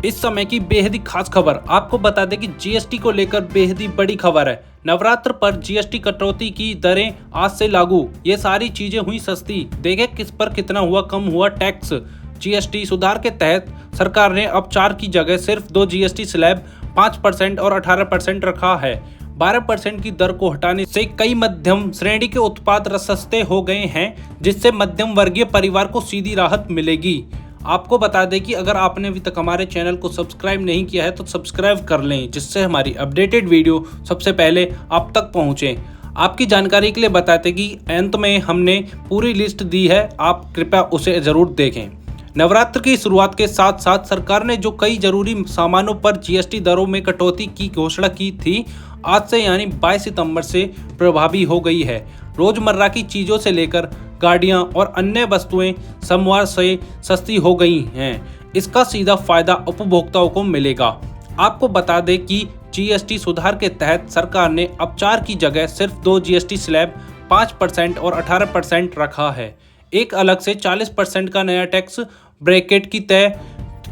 इस समय की बेहद ही खास खबर, आपको बता दें कि जीएसटी को लेकर बेहद ही बड़ी खबर है। नवरात्र पर जीएसटी कटौती की दरें आज से लागू। ये सारी चीजें हुई सस्ती। देखें किस पर कितना हुआ कम हुआ टैक्स। जीएसटी सुधार के तहत सरकार ने अब 4 की जगह सिर्फ 2 जीएसटी स्लैब 5% और 18% रखा है। 12% की दर को हटाने से कई मध्यम श्रेणी के उत्पाद सस्ते हो गए हैं, जिससे मध्यम वर्गीय परिवार को सीधी राहत मिलेगी। आपको बता दें कि अगर आपने अभी तक हमारे चैनल को सब्सक्राइब नहीं किया है तो सब्सक्राइब कर लें, जिससे हमारी अपडेटेड वीडियो सबसे पहले आप तक पहुंचे। आपकी जानकारी के लिए बताते कि अंत में हमने पूरी लिस्ट दी है, आप कृपया उसे जरूर देखें। नवरात्र की शुरुआत के साथ साथ सरकार ने जो कई जरूरी सामानों पर जीएसटी दरों में कटौती की घोषणा की थी, आज से यानी 22 सितंबर से प्रभावी हो गई है। रोजमर्रा की चीजों से लेकर गाड़ियां और अन्य वस्तुएं सोमवार से सस्ती हो गई हैं। इसका सीधा फायदा उपभोक्ताओं को मिलेगा। आपको बता दें कि जीएसटी सुधार के तहत सरकार ने अब 4 की जगह सिर्फ 2 जीएसटी स्लैब 5% और 18% रखा है। एक अलग से 40% का नया टैक्स ब्रैकेट की तय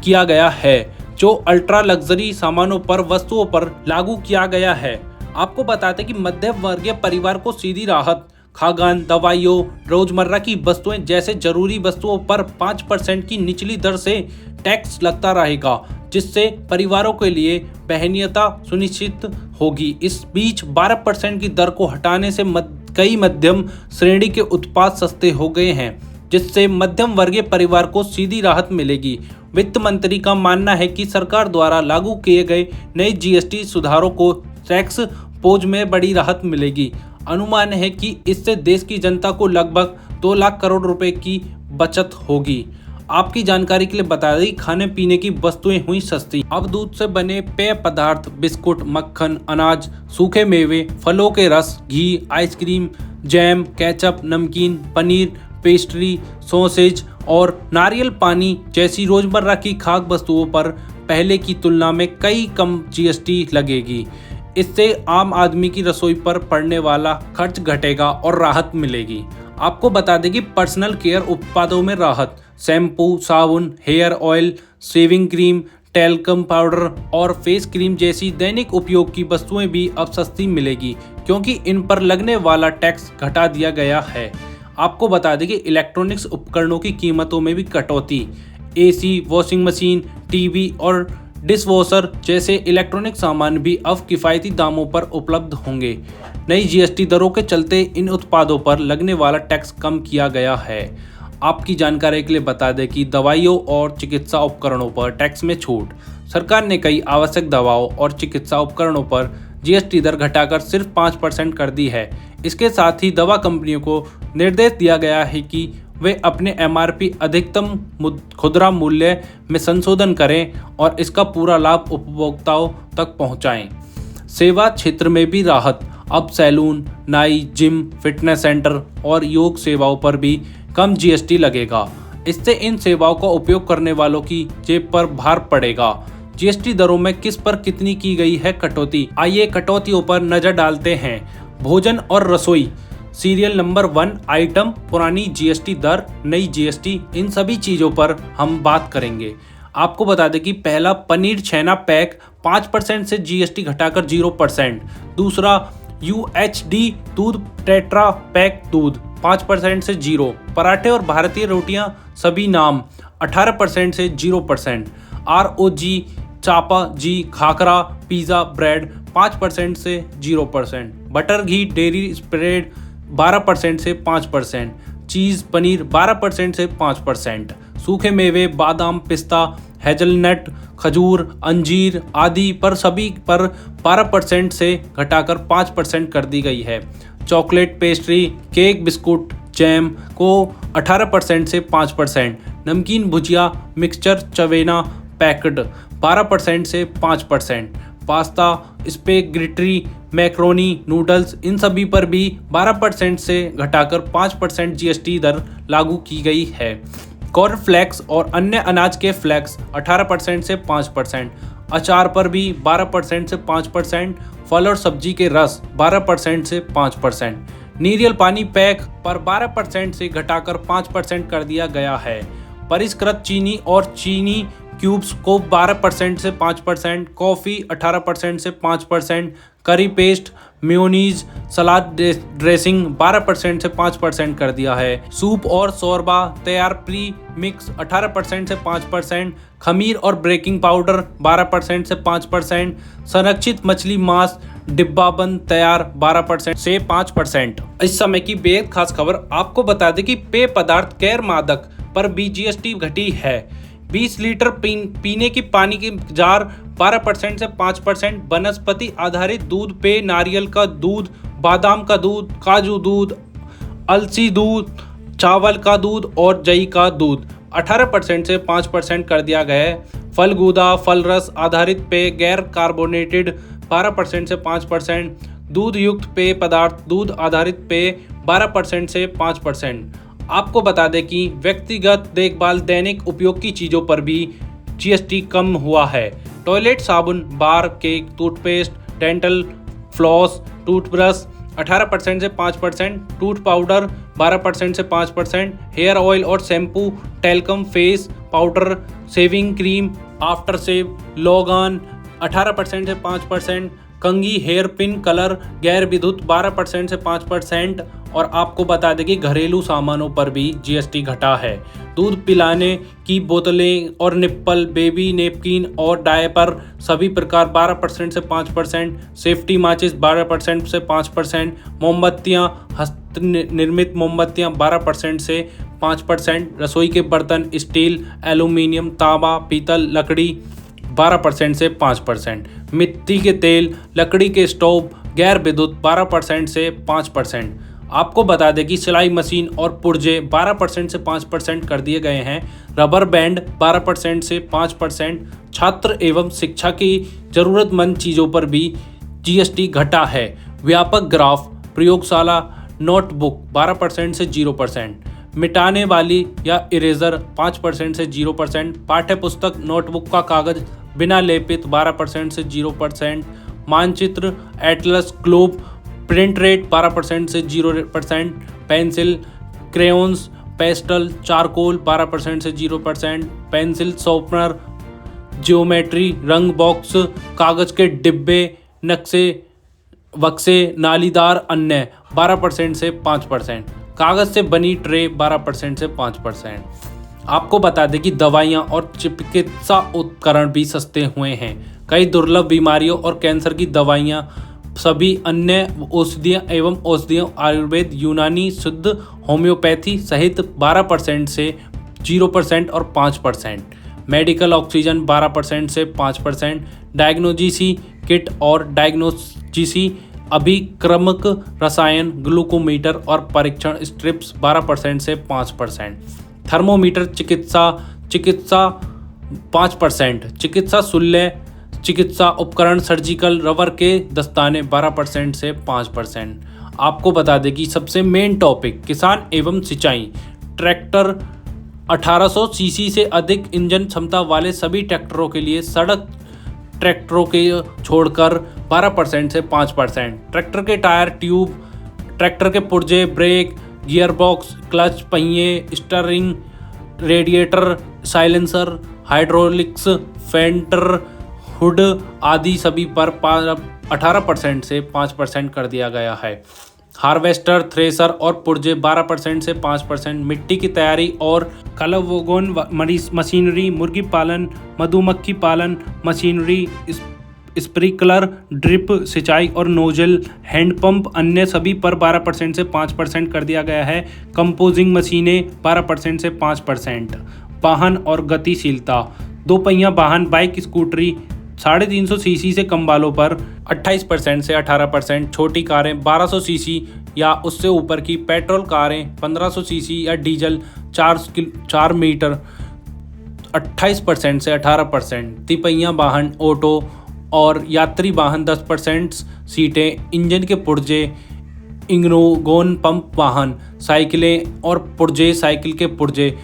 किया गया है, जो अल्ट्रा लग्जरी सामानों पर वस्तुओं पर लागू किया गया है। आपको बताते कि मध्यम वर्गीय परिवार को सीधी राहत। खाद्यान्न, दवाइयों, रोजमर्रा की वस्तुएं जैसे जरूरी वस्तुओं पर 5% की निचली दर से टैक्स लगता रहेगा, जिससे परिवारों के लिए वहनीयता सुनिश्चित होगी। इस बीच 12% की दर को हटाने से कई मध्यम श्रेणी के उत्पाद सस्ते हो गए हैं, जिससे मध्यम वर्गीय परिवार को सीधी राहत मिलेगी। वित्त मंत्री का मानना है कि सरकार द्वारा लागू किए गए नए जीएसटी सुधारों को टैक्स बोझ में बड़ी राहत मिलेगी। अनुमान है कि इससे देश की जनता को लगभग 2 लाख करोड़ रुपए की बचत होगी। आपकी जानकारी के लिए बता दें, खाने पीने की वस्तुएं हुई सस्ती। अब दूध से बने पेय पदार्थ, बिस्कुट, मक्खन, अनाज, सूखे मेवे, फलों के रस, घी, आइसक्रीम, जैम, केचप, नमकीन, पनीर, पेस्ट्री, सॉसेज और नारियल पानी जैसी रोजमर्रा की खाद्य वस्तुओं पर पहले की तुलना में कई कम जीएसटी लगेगी। इससे आम आदमी की रसोई पर पड़ने वाला खर्च घटेगा और राहत मिलेगी। आपको बता दें कि पर्सनल केयर उत्पादों में राहत। शैम्पू, साबुन, hair oil, shaving cream, talcum powder और फेस क्रीम जैसी दैनिक उपयोग की वस्तुएं भी अब सस्ती मिलेगी, क्योंकि इन पर लगने वाला टैक्स घटा दिया गया है। आपको बता दें कि इलेक्ट्रॉनिक्स उपकरणों की कीमतों में भी कटौती। एसी, वॉशिंग मशीन, टीवी और डिशवॉशर जैसे इलेक्ट्रॉनिक सामान भी अब किफ़ायती दामों पर उपलब्ध होंगे। नई जीएसटी दरों के चलते इन उत्पादों पर लगने वाला टैक्स कम किया गया है। आपकी जानकारी के लिए बता दें कि दवाइयों और चिकित्सा उपकरणों पर टैक्स में छूट। सरकार ने कई आवश्यक दवाओं और चिकित्सा उपकरणों पर जीएसटी दर घटाकर सिर्फ 5% कर दी है। इसके साथ ही दवा कंपनियों को निर्देश दिया गया है कि वे अपने एमआरपी अधिकतम खुदरा मूल्य में संशोधन करें और इसका पूरा लाभ उपभोक्ताओं तक पहुंचाएं। सेवा क्षेत्र में भी राहत। अब सैलून, नाई, जिम, फिटनेस सेंटर और योग सेवाओं पर भी कम जीएसटी लगेगा। इससे इन सेवाओं का उपयोग करने वालों की जेब पर भार पड़ेगा। जीएसटी दरों में किस पर कितनी की गई है कटौती, आइए कटौतियों पर नजर डालते हैं। भोजन और रसोई, सीरियल नंबर 1 आइटम, पुरानी जीएसटी दर, नई जीएसटी, इन सभी चीज़ों पर हम बात करेंगे। आपको बता दें कि पहला पनीर छेना पैक 5% से जीएसटी घटाकर 0%। दूसरा यूएचडी दूध टेट्रा पैक दूध 5% से 0। पराठे और भारतीय रोटियां सभी नाम 18% से 0%। आरओजी चापा जी खाकरा पिज़्ज़ा ब्रेड 5% से 0%। बटर घी डेयरी स्प्रेड 12% से 5%। चीज़ पनीर 12% से 5%। सूखे मेवे बादाम, पिस्ता, हेजलनट, खजूर, अंजीर आदि पर सभी पर 12% से घटाकर 5% कर दी गई है। Chocolate, pastry, cake, biscuit, jam को 18% से 5%। नमकीन, भुजिया, मिक्सचर, चवेना पैक्ड 12% से 5%। पास्ता, स्पेगेटी, मैक्रोनी, नूडल्स, इन सभी पर भी 12% से घटाकर 5% जीएसटी दर लागू की गई है। कॉर्नफ्लेक्स और अन्य अनाज के फ्लेक्स 18% से 5%। अचार पर भी 12% से 5%। फल और सब्जी के रस 12% से 5%। नारियल पानी पैक पर 12% से घटाकर 5% कर दिया गया है। परिष्कृत चीनी और चीनी क्यूब्स को 12% से 5%, कॉफ़ी 18% से 5%, करी पेस्ट, मेयोनीज, सलाद ड्रेसिंग 12% से 5% कर दिया है। सूप और शोरबा तैयार प्री मिक्स 18% से 5%, खमीर और बेकिंग पाउडर 12% से 5%, संरक्षित मछली मांस डिब्बाबंद तैयार 12% से 5%। इस समय की बेहद खास खबर आपको बता दें कि पेय पदार्थ गैर मादक पर भी जीएसटी घटी है। 20 लीटर पीने की पानी की जार 12% से 5%, वनस्पति आधारित दूध पेय, नारियल का दूध, बादाम का दूध, काजू दूध, अलसी दूध, चावल का दूध और जई का दूध 18% से 5% कर दिया गया है। फलगूदा, फल रस आधारित पेय गैर कार्बोनेटेड 12% से 5%, दूध युक्त पेय पदार्थ, दूध आधारित पेय 12% से 5%। आपको बता दें कि व्यक्तिगत देखभाल दैनिक उपयोग की चीज़ों पर भी जीएसटी कम हुआ है। टॉयलेट साबुन, bar, cake, toothpaste, dental floss, toothbrush 18% से 5%, टूथ पाउडर 12% से 5%, हेयर ऑयल और shampoo, talcum face powder, shaving cream, after shave, लोगान 18% से 5%, कंघी, हेयर पिन, कलर गैर विद्युत 12% से 5%। और आपको बता दें कि घरेलू सामानों पर भी जीएसटी घटा है। दूध पिलाने की बोतलें और निप्पल, बेबी नेपकिन और डायपर सभी प्रकार 12% से 5%, सेफ्टी माचिस 12% से 5%, मोमबत्तियां, हस्त निर्मित मोमबत्तियां 12% से 5%, रसोई के बर्तन स्टील, एल्यूमिनियम, तांबा, पीतल, लकड़ी 12% से 5%, मिट्टी के तेल, लकड़ी के स्टोव गैर विद्युत 12% से 5%। आपको बता दें कि सिलाई मशीन और पुर्जे 12% से 5% कर दिए गए हैं। रबर बैंड 12% से 5%। छात्र एवं शिक्षा की ज़रूरतमंद चीज़ों पर भी जीएसटी घटा है। व्यापक ग्राफ, प्रयोगशाला नोटबुक 12% से 0%, मिटाने वाली या इरेजर 5% से 0%, पाठ्य पुस्तक नोटबुक का कागज बिना लेपित 12% से 0%, मानचित्र एटलस ग्लोब प्रिंट रेट 12% से 0%, पेंसिल, क्रेयॉन्स, पेस्टल, चारकोल 12% से 0%, पेंसिल शॉर्पनर, ज्योमेट्री, रंग बॉक्स, कागज के डिब्बे, नक्शे, बक्से, नालीदार अन्य 12% से 5%, कागज से बनी ट्रे 12% से 5%। आपको बता दें कि दवाइयाँ और चिकित्सा उपकरण भी सस्ते हुए हैं। कई दुर्लभ बीमारियों और कैंसर की दवाइयाँ, सभी अन्य औषधियाँ एवं औषधियों, आयुर्वेद, यूनानी, शुद्ध, होम्योपैथी सहित 12% से 0% और 5%, मेडिकल ऑक्सीजन 12% से 5%, डायग्नोजिसी किट और डायग्नोजिसी अभिक्रमक रसायन, ग्लूकोमीटर और परीक्षण स्ट्रिप्स 12% से 5%, थर्मोमीटर, चिकित्सा 5%, चिकित्सा शल्य, चिकित्सा उपकरण, सर्जिकल रबर के दस्ताने 12% से 5%। आपको बता दें कि सबसे मेन टॉपिक किसान एवं सिंचाई, ट्रैक्टर 1800 सीसी से अधिक इंजन क्षमता वाले सभी ट्रैक्टरों के लिए, सड़क ट्रैक्टरों के छोड़कर 12% से 5%, ट्रैक्टर के टायर, ट्यूब, ट्रैक्टर के पुर्जे, ब्रेक, गियरबॉक्स, क्लच, पहिए, steering, radiator, silencer, hydraulics, fender, hood आदि सभी पर 18% से 5% कर दिया गया है। हार्वेस्टर, थ्रेसर और पुर्जे 12% से 5%, मिट्टी की तैयारी और कलवोगोन मशीनरी, मुर्गी पालन, मधुमक्खी पालन मशीनरी, स्प्रिंकलर, ड्रिप सिंचाई और नोजल, हैंडपंप अन्य सभी पर 12% से 5% कर दिया गया है। कंपोजिंग मशीनें 12% से 5%। वाहन और गतिशीलता, दो पहिया वाहन, बाइक, स्कूटरी 350 सीसी से कम वालों पर 28% से 18%, छोटी कारें 1200 सीसी या उससे ऊपर की, पेट्रोल कारें 1500 सीसी या डीजल 4 मीटर 28% से 18%, तिपहिया वाहन, ऑटो और यात्री वाहन 10% सीटें, इंजन के पुर्जे, इंग्नोगोन पंप वाहन, साइकिलें और पुर्जे, साइकिल के पुर्जे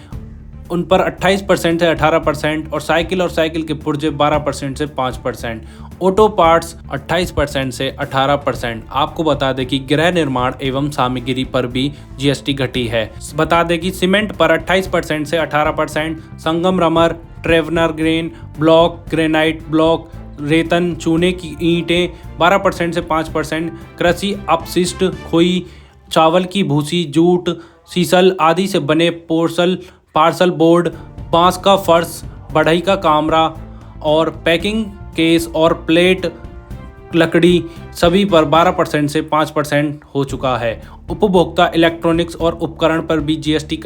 उन पर 28% से 18% और साइकिल के पुर्जे 12% से 5%। ऑटो पार्ट्स 28% से 18%। आपको बता दें कि गृह निर्माण एवं सामग्री पर भी जीएसटी घटी है। बता दें कि सीमेंट पर 28% से 18%, संगमरमर, ट्रेवनर ग्रेन ब्लॉक, ग्रेनाइट ब्लॉक, रेतन, चूने की ईंटें 12% से 5%, कृषि अपशिष्ट, खोई, चावल की भूसी, जूट, सीसल आदि से बने पार्सल बोर्ड, बांस का फर्श, बढ़ई का कामरा और पैकिंग केस और प्लेट, लकड़ी सभी पर 12% से 5% हो चुका है। उपभोक्ता इलेक्ट्रॉनिक्स और उपकरण पर भी जीएसटी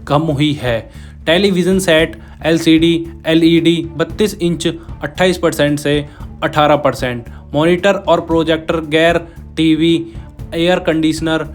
कम हुई है। Television set, LCD, LED 32 inch 28% से 18%, मॉनिटर और प्रोजेक्टर, गैर TV, air conditioner,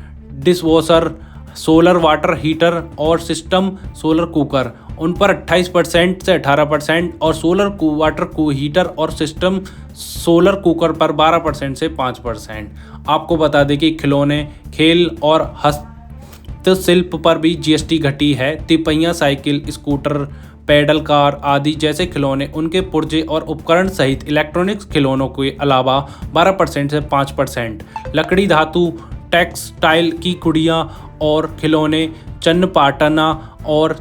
dishwasher, solar water heater और सिस्टम सोलर कुकर उन पर 28% से 18% और सोलर वाटर हीटर और सिस्टम सोलर कुकर पर 12% से 5%। आपको बता दें कि खिलौने, खेल और हस्तशिल्प पर भी जीएसटी घटी है। तिपहिया साइकिल, स्कूटर, पैडल कार आदि जैसे खिलौने, उनके पुर्जे और उपकरण सहित इलेक्ट्रॉनिक्स खिलौनों के अलावा 12% से 5%। लकड़ी, धातु, टेक्सटाइल की गुड़ियाँ और खिलौने, चन्नपाटना और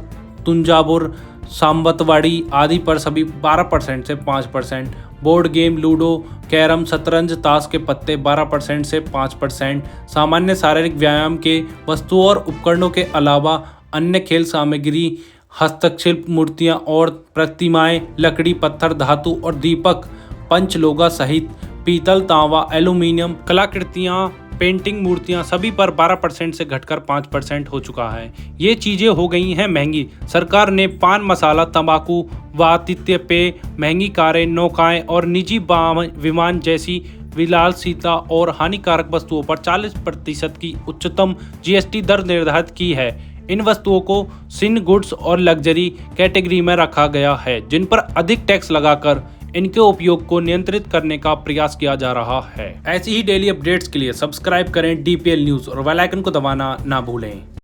तुंजाबुर, सामंतवाड़ी आदि पर सभी 12% से 5%। बोर्ड गेम, लूडो, कैरम, शतरंज, ताश के पत्ते 12% से 5%। सामान्य शारीरिक व्यायाम के वस्तुओं और उपकरणों के अलावा अन्य खेल सामग्री, हस्तशिल्प, मूर्तियाँ और प्रतिमाएं, लकड़ी, पत्थर, धातु और दीपक, पंचलोहा सहित पीतल, तांबा, एल्यूमीनियम, कलाकृतियाँ, पेंटिंग, मूर्तियाँ सभी पर 12% से घटकर 5% हो चुका है। ये चीज़ें हो गई हैं महंगी। सरकार ने पान मसाला, तंबाकू, आतिथ्य पेय, महंगी कारें, नौकाएं और निजी विमान जैसी विलासिता और हानिकारक वस्तुओं पर 40% की उच्चतम जीएसटी दर निर्धारित की है। इन वस्तुओं को सिन गुड्स और लग्जरी कैटेगरी में रखा गया है, जिन पर अधिक टैक्स लगाकर इनके उपयोग को नियंत्रित करने का प्रयास किया जा रहा है। ऐसी ही डेली अपडेट्स के लिए सब्सक्राइब करें डीपीएल न्यूज़ और बेल आइकन को दबाना ना भूलें।